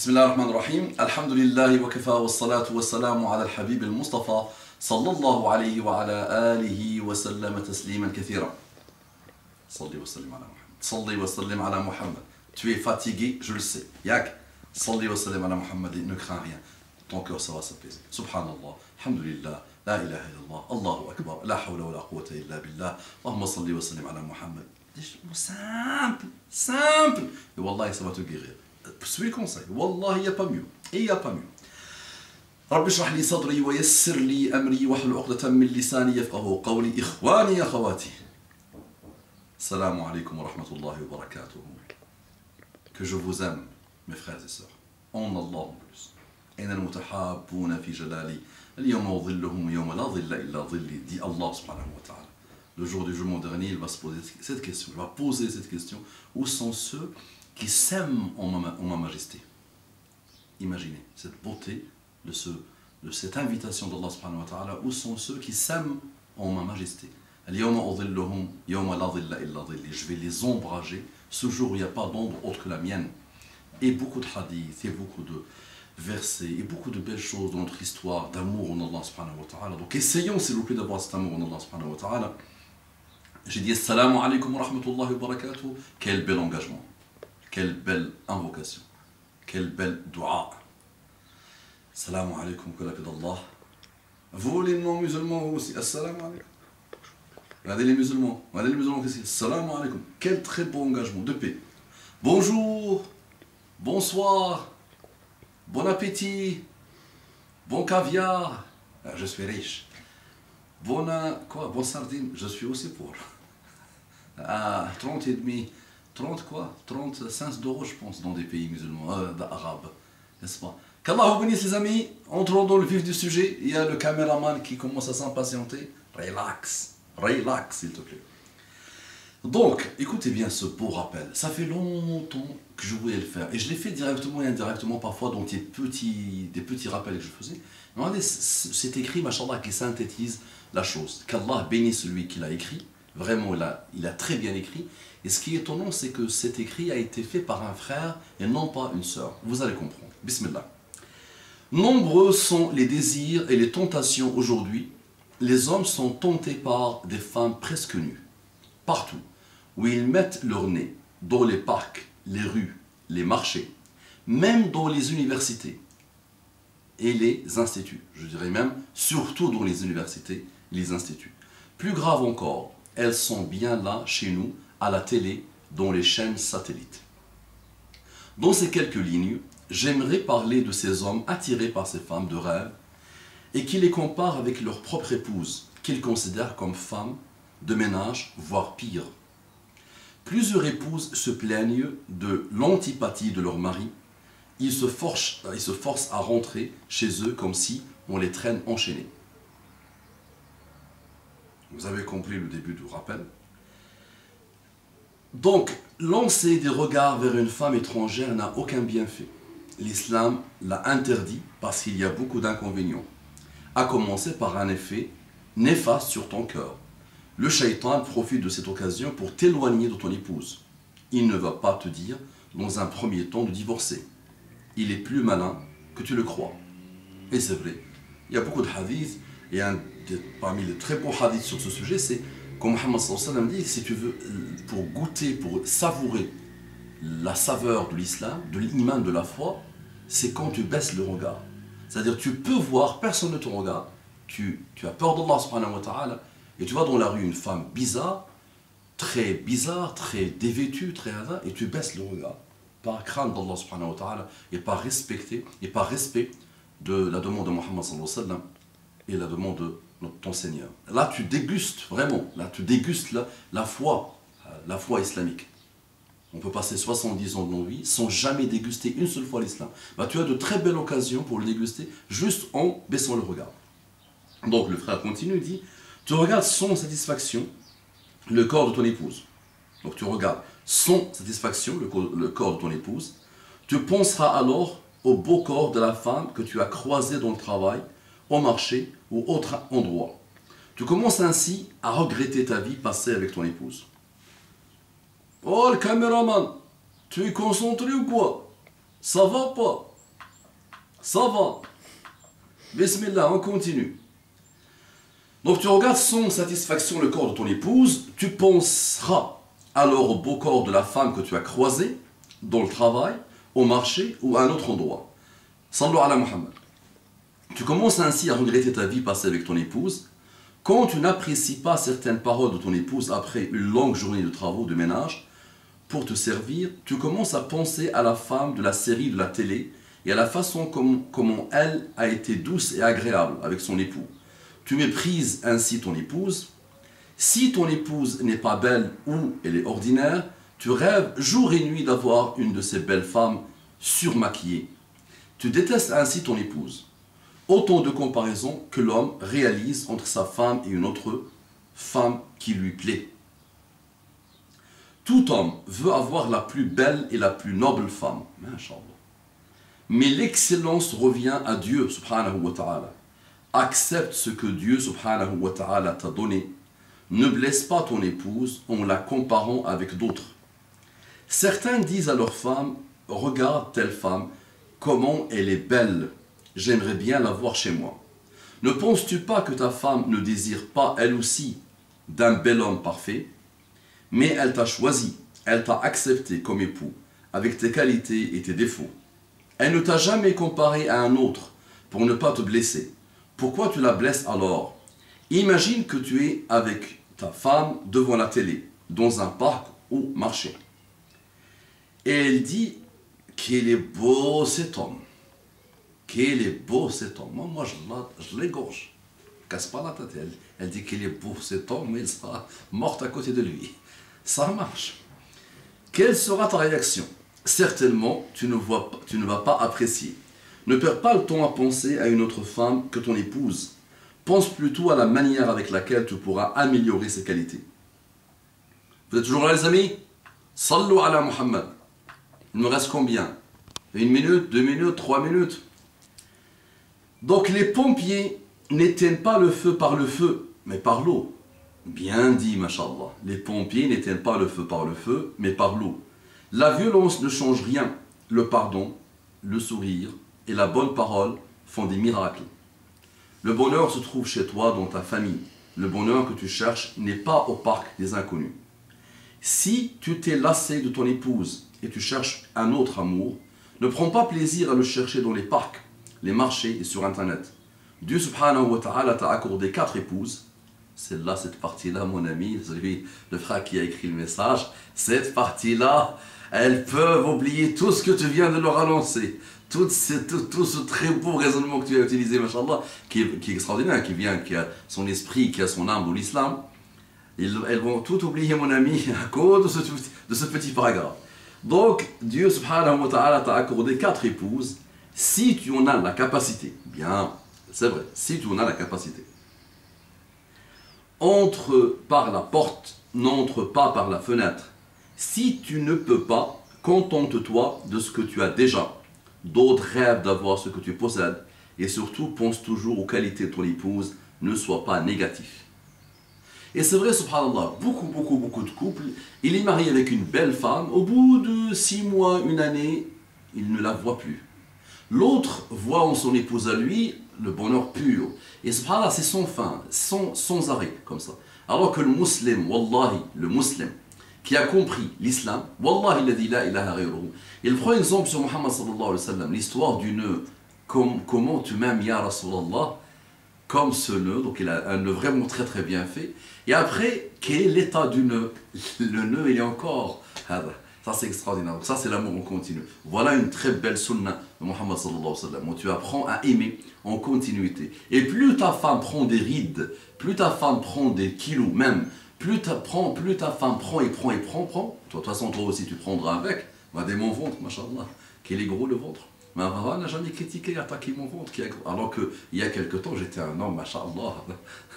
بسم الله الرحمن الرحيم الحمد لله وكفى والصلاة والسلام على الحبيب المصطفى صلى الله عليه وعلى آله وسلم تسليما كثيرا. صلي وسلم على محمد. صلي وسلم على محمد. Tu es fatigué, je le sais. Yak. صلي وسلم على محمد. Ne crains rien. Ton cœur ça va s'apaiser. Subhanallah. Alhamdulillah. La ilaha illallah. Allahu akbar. La hawla wa la quwwata illa billah. Allahumma salli wa sallim ala Muhammad. Simple. Simple. Et Wallah, ça va te guérir. Suis le conseil. Wallah, il n'y a pas mieux. Et il n'y a pas mieux. رب اشرح لي صدري ويسر لي أمري واحلل عقدة من لساني يفقهوا قولي إخواني أخواتي. السلام عليكم ورحمة الله وبركاته. Que je vous aime, mes frères et sœurs. En Allah en plus. أين المتحابون في جلالي اليوم ظلهم يوم لا ظل إلا ظلي. Dit Allah subhanahu wa ta'ala. Le jour du jugement dernier, il va se poser cette question. Il va poser cette question. Où sont ceux qui s'aiment en ma majesté? Imaginez cette beauté de cette invitation d'Allah subhanahu wa ta'ala. Où sont ceux qui s'aiment en ma majesté? Je vais les ombrager ce jour où il n'y a pas d'ombre autre que la mienne. Et beaucoup de hadiths, et beaucoup de versets, et beaucoup de belles choses dans notre histoire d'amour en Allah subhanahu wa ta'ala. Donc essayons s'il vous plaît d'avoir cet amour en Allah subhanahu wa ta'ala. J'ai dit Assalamu alaikum wa rahmatullahi wa barakatuh. Quel bel engagement, quelle belle invocation, quel bel dua. Assalamu alaikum, que la paix d'Allah. Vous les non-musulmans aussi, Assalamu alaikum. Regardez les musulmans, qu'est-ce que c'est? Assalamu alaikum. Quel très beau engagement de paix. Bonjour, bonsoir, bon appétit, bon caviar. Je suis riche. Bon sardine, je suis aussi pauvre. 30 et demi, 30 quoi 35 d'euros je pense dans des pays musulmans, arabes, n'est-ce pas? Qu'Allah vous bénisse les amis, entrons dans le vif du sujet. Il y a le caméraman qui commence à s'impatienter. Relax s'il te plaît. Donc, écoutez bien ce beau rappel. Ça fait longtemps que je voulais le faire. Et je l'ai fait directement et indirectement parfois dans des petits rappels que je faisais. Mais regardez, c'est écrit, machallah, qui synthétise la chose. Qu'Allah bénisse celui qui l'a écrit. Vraiment, il a très bien écrit. Et ce qui est étonnant, c'est que cet écrit a été fait par un frère et non pas une sœur. Vous allez comprendre. Bismillah. Nombreux sont les désirs et les tentations aujourd'hui. Les hommes sont tentés par des femmes presque nues. Partout où ils mettent leur nez, dans les parcs, les rues, les marchés, même dans les universités et les instituts. Je dirais même, surtout dans les universités et les instituts. Plus grave encore, elles sont bien là, chez nous, à la télé, dans les chaînes satellites. Dans ces quelques lignes, j'aimerais parler de ces hommes attirés par ces femmes de rêve et qui les comparent avec leur propre épouse, qu'ils considèrent comme femmes de ménage, voire pire. Plusieurs épouses se plaignent de l'antipathie de leur mari. Ils se forcent à rentrer chez eux comme si on les traîne enchaînés. Vous avez compris le début du rappel. Donc, lancer des regards vers une femme étrangère n'a aucun bienfait. L'islam l'a interdit parce qu'il y a beaucoup d'inconvénients. À commencer par un effet néfaste sur ton cœur. Le shaitan profite de cette occasion pour t'éloigner de ton épouse. Il ne va pas te dire, dans un premier temps, de divorcer. Il est plus malin que tu le crois. Et c'est vrai. Il y a beaucoup de hadiths, et parmi les très beaux hadiths sur ce sujet, c'est comme Muhammad sallallahu alayhi wa sallam dit, si tu veux, pour goûter, pour savourer la saveur de l'islam, de l'iman, de la foi, c'est quand tu baisses le regard. C'est-à-dire tu peux voir, personne ne te regarde, tu as peur d'Allah subhanahu wa ta'ala, et tu vois dans la rue une femme bizarre, très dévêtue, et tu baisses le regard, par crainte d'Allah subhanahu wa ta'ala, et par respect de la demande de Muhammad sallallahu alayhi wa sallam, et la demande de ton Seigneur. Là tu dégustes, vraiment, la foi islamique. On peut passer 70 ans de nos vies sans jamais déguster une seule fois l'islam. Tu as de très belles occasions pour le déguster juste en baissant le regard. Donc le frère continue, dit, tu regardes sans satisfaction le corps de ton épouse. Donc tu regardes sans satisfaction le corps de ton épouse. Tu penseras alors au beau corps de la femme que tu as croisé dans le travail, au marché ou autre endroit. Tu commences ainsi à regretter ta vie passée avec ton épouse. Oh le caméraman, tu es concentré ou quoi? Ça va pas? Ça va. Bismillah, on continue. Donc tu regardes sans satisfaction le corps de ton épouse, tu penseras alors au beau corps de la femme que tu as croisée dans le travail, au marché ou à un autre endroit. Sallu ala Muhammad. Tu commences ainsi à regretter ta vie passée avec ton épouse. Quand tu n'apprécies pas certaines paroles de ton épouse après une longue journée de travaux, de ménage, pour te servir, tu commences à penser à la femme de la série de la télé et à la façon comment elle a été douce et agréable avec son époux. Tu méprises ainsi ton épouse. Si ton épouse n'est pas belle ou elle est ordinaire, tu rêves jour et nuit d'avoir une de ces belles femmes surmaquillées. Tu détestes ainsi ton épouse. Autant de comparaisons que l'homme réalise entre sa femme et une autre femme qui lui plaît. Tout homme veut avoir la plus belle et la plus noble femme. Mais l'excellence revient à Dieu subhanahu wa ta'ala. Accepte ce que Dieu subhanahu wa ta'ala t'a donné. Ne blesse pas ton épouse en la comparant avec d'autres. Certains disent à leur femme, regarde telle femme, comment elle est belle. J'aimerais bien la voir chez moi. Ne penses-tu pas que ta femme ne désire pas elle aussi d'un bel homme parfait? Mais elle t'a choisi, elle t'a accepté comme époux, avec tes qualités et tes défauts. Elle ne t'a jamais comparé à un autre pour ne pas te blesser. Pourquoi tu la blesses alors? Imagine que tu es avec ta femme devant la télé, dans un parc ou marché. Et elle dit qu'il est beau cet homme. Qu'il est beau cet homme. Moi je l'égorge. Casse pas la tête. Elle dit qu'il est beau cet homme, mais il sera morte à côté de lui. Ça marche. Quelle sera ta réaction? Certainement, tu ne vas pas apprécier. Ne perds pas le temps à penser à une autre femme que ton épouse. Pense plutôt à la manière avec laquelle tu pourras améliorer ses qualités. Vous êtes toujours là les amis? Sallu ala Muhammad. Il me reste combien? 1 minute, 2 minutes, 3 minutes. Donc les pompiers n'éteignent pas le feu par le feu, mais par l'eau. Bien dit, mashallah. Les pompiers n'éteignent pas le feu par le feu, mais par l'eau. La violence ne change rien. Le pardon, le sourire et la bonne parole font des miracles. Le bonheur se trouve chez toi, dans ta famille. Le bonheur que tu cherches n'est pas au parc des inconnus. Si tu t'es lassé de ton épouse et tu cherches un autre amour, ne prends pas plaisir à le chercher dans les parcs, les marchés et sur Internet. Dieu subhanahu wa ta'ala t'a accordé 4 épouses. Celle-là, cette partie-là, mon ami, le frère qui a écrit le message, cette partie-là, elles peuvent oublier tout ce que tu viens de leur annoncer. Tout ce très beau raisonnement que tu as utilisé, machallah, qui est extraordinaire, qui a son esprit, qui a son âme dans l'islam. Elles vont tout oublier, mon ami, à cause de ce petit paragraphe. Donc, Dieu subhanahu wa ta'ala t'a accordé 4 épouses, si tu en as la capacité. Bien, c'est vrai, si tu en as la capacité. Entre par la porte, n'entre pas par la fenêtre. Si tu ne peux pas, contente-toi de ce que tu as déjà. D'autres rêvent d'avoir ce que tu possèdes. Et surtout, pense toujours aux qualités de ton épouse. Ne sois pas négatif. Et c'est vrai, subhanallah, beaucoup de couples, il est marié avec une belle femme. Au bout de 6 mois, 1 année, il ne la voit plus. L'autre voit en son épouse à lui le bonheur pur. Et subhanallah, c'est sans fin, sans arrêt, comme ça. Alors que le musulman, wallahi, le musulman, qui a compris l'islam, wallahi la ilaha ghayruhu. Il prend exemple sur Muhammad sallallahu alayhi wa sallam, l'histoire du nœud. Comment tu m'aimes, ya Rasulallah, comme ce nœud. Donc il a un nœud vraiment très bien fait. Et après, quel est l'état du nœud? Le nœud, il est encore. Ça c'est extraordinaire. Donc ça c'est l'amour en continu. Voilà une très belle sunna de Muhammad sallallahu alayhi wa sallam, où tu apprends à aimer en continuité. Et plus ta femme prend des rides, plus ta femme prend des kilos même, plus ta femme prend. Toi, de toute façon, toi aussi tu prendras avec. Regardez mon ventre, mashallah, qu'il est gros le ventre. Mais Rava n'a jamais critiqué et attaqué mon ventre. Alors qu'il y a quelque temps, j'étais un homme, mashallah.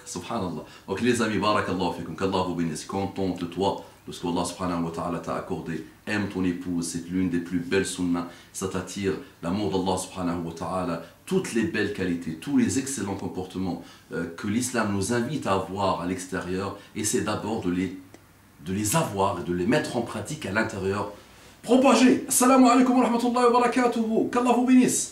Subhanallah. Donc les amis, barakallahu fikum, qu'Allah vous bénisse. Contente-toi de ce qu'Allah subhanahu wa ta'ala t'a accordé. Aime ton épouse, c'est l'une des plus belles sunnas. Ça t'attire l'amour d'Allah subhanahu wa ta'ala. Toutes les belles qualités, tous les excellents comportements que l'islam nous invite à avoir à l'extérieur. Et c'est d'abord de les avoir et de les mettre en pratique à l'intérieur. Propagez. Assalamu alaikum wa rahmatullahi wa barakatuhu. Qu'Allah vous bénisse.